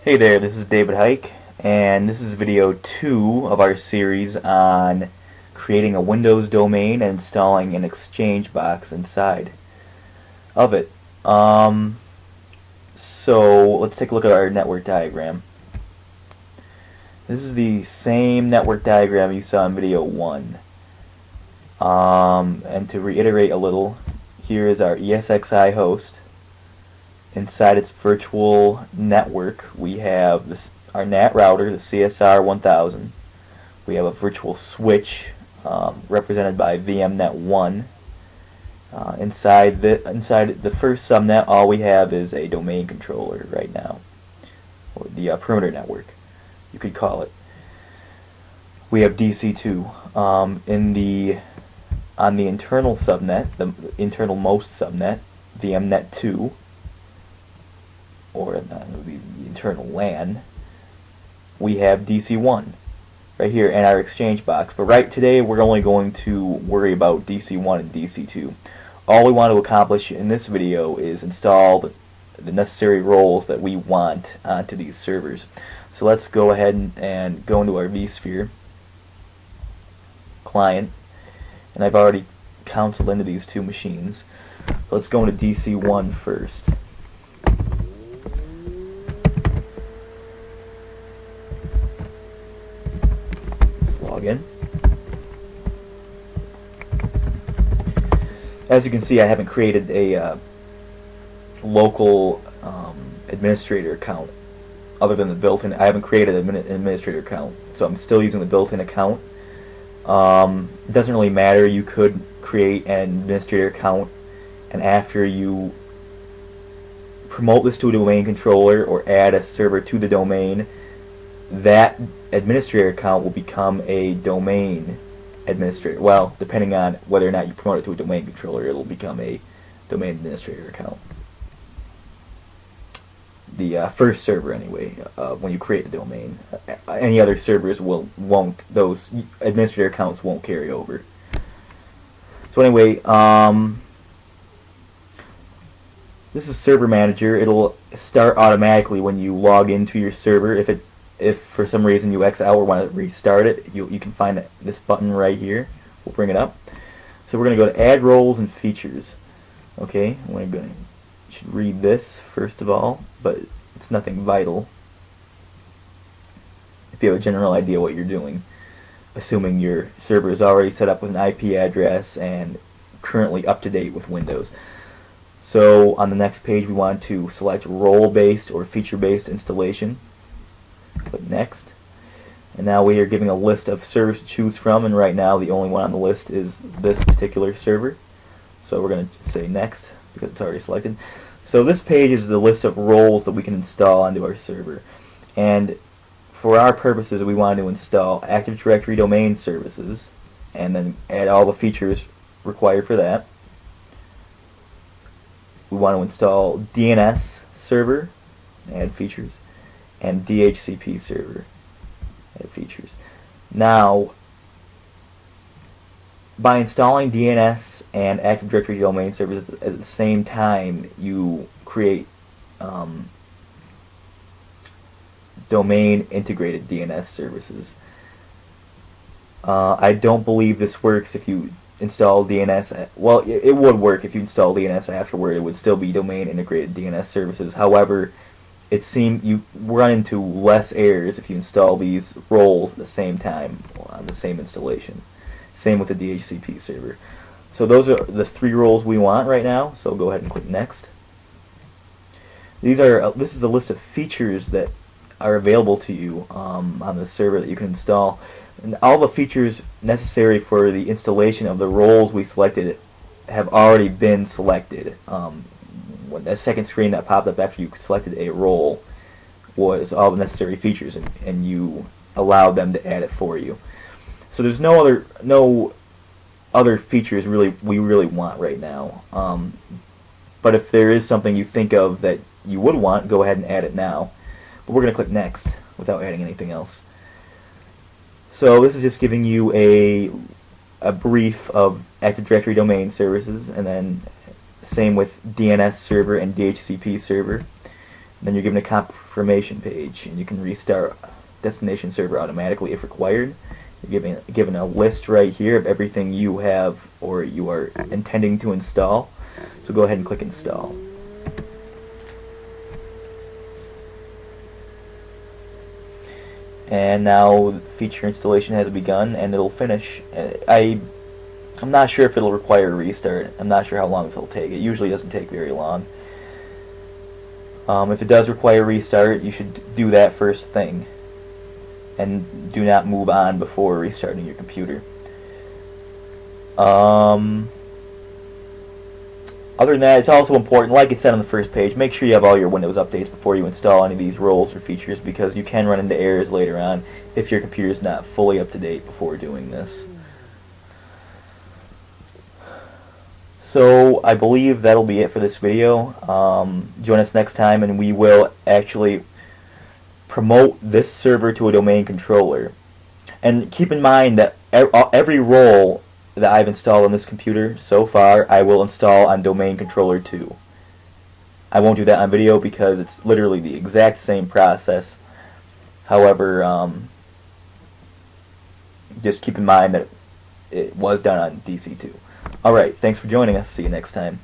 Hey there, this is David Hike, and this is video 2 of our series on creating a Windows domain and installing an Exchange box inside of it. So let's take a look at our network diagram. This is the same network diagram you saw in video 1. And to reiterate a little, here is our ESXi host. Inside its virtual network, we have our NAT router, the CSR 1000. We have a virtual switch represented by VMnet1. Inside the first subnet, all we have is a domain controller right now, or the perimeter network, you could call it. We have DC2 on the internal subnet, the internal most subnet, VMnet2. Or the internal LAN, we have DC1 right here in our Exchange box. But today we're only going to worry about DC1 and DC2. All we want to accomplish in this video is install the necessary roles that we want onto these servers. So let's go ahead and go into our vSphere client, and I've already counseled into these two machines. So let's go into DC1 first. Again. As you can see, I haven't created a local administrator account other than the built-in. I haven't created an administrator account, so I'm still using the built-in account. It doesn't really matter. You could create an administrator account, and after you promote this to a domain controller or add a server to the domain, that administrator account will become a domain administrator. Well, depending on whether or not you promote it to a domain controller, it'll become a domain administrator account. The first server, anyway, when you create the domain. Any other servers won't. Those administrator accounts won't carry over. So anyway, this is Server Manager. It'll start automatically when you log into your server. If for some reason you X out or want to restart it, you can find this button right here. We'll bring it up. So we're going to go to Add Roles and Features. Okay, should read this first of all, but it's nothing vital. If you have a general idea what you're doing, assuming your server is already set up with an IP address and currently up to date with Windows. So on the next page, we want to select role-based or feature-based installation. Click Next, and now we are giving a list of servers to choose from, and right now the only one on the list is this particular server. So we're going to say Next because it's already selected. So this page is the list of roles that we can install onto our server, and for our purposes we want to install Active Directory domain services and then add all the features required for that. We want to install DNS server, add features, and DHCP server, add features. Now, by installing DNS and Active Directory domain servers at the same time, you create domain integrated DNS services. I don't believe this works if you install DNS. Well, it would work if you install DNS afterward. It would still be domain integrated DNS services. However, it seems you run into less errors if you install these roles at the same time on the same installation. Same with the DHCP server. So those are the three roles we want right now. So go ahead and click Next. This is a list of features that are available to you on the server that you can install. And all the features necessary for the installation of the roles we selected have already been selected. The second screen that popped up after you selected a role was all the necessary features, and you allowed them to add it for you. So there's no other features we really want right now. But if there is something you think of that you would want, go ahead and add it now. But we're going to click Next without adding anything else. So this is just giving you a brief of Active Directory domain services, and then same with DNS server and DHCP server. Then you're given a confirmation page, and you can restart destination server automatically if required. You're given a list right here of everything you have or you are intending to install. So go ahead and click install. And now feature installation has begun, and it'll finish. I'm not sure if it'll require a restart. I'm not sure how long it'll take. It usually doesn't take very long. If it does require a restart, you should do that first thing, and do not move on before restarting your computer. Other than that, it's also important, like it said on the first page, make sure you have all your Windows updates before you install any of these roles or features, because you can run into errors later on if your computer is not fully up to date before doing this. So I believe that'll be it for this video. Join us next time, and we will actually promote this server to a domain controller. And keep in mind that every role that I've installed on this computer so far, I will install on domain controller 2. I won't do that on video because it's literally the exact same process. However, just keep in mind that it was done on DC2. Alright, thanks for joining us. See you next time.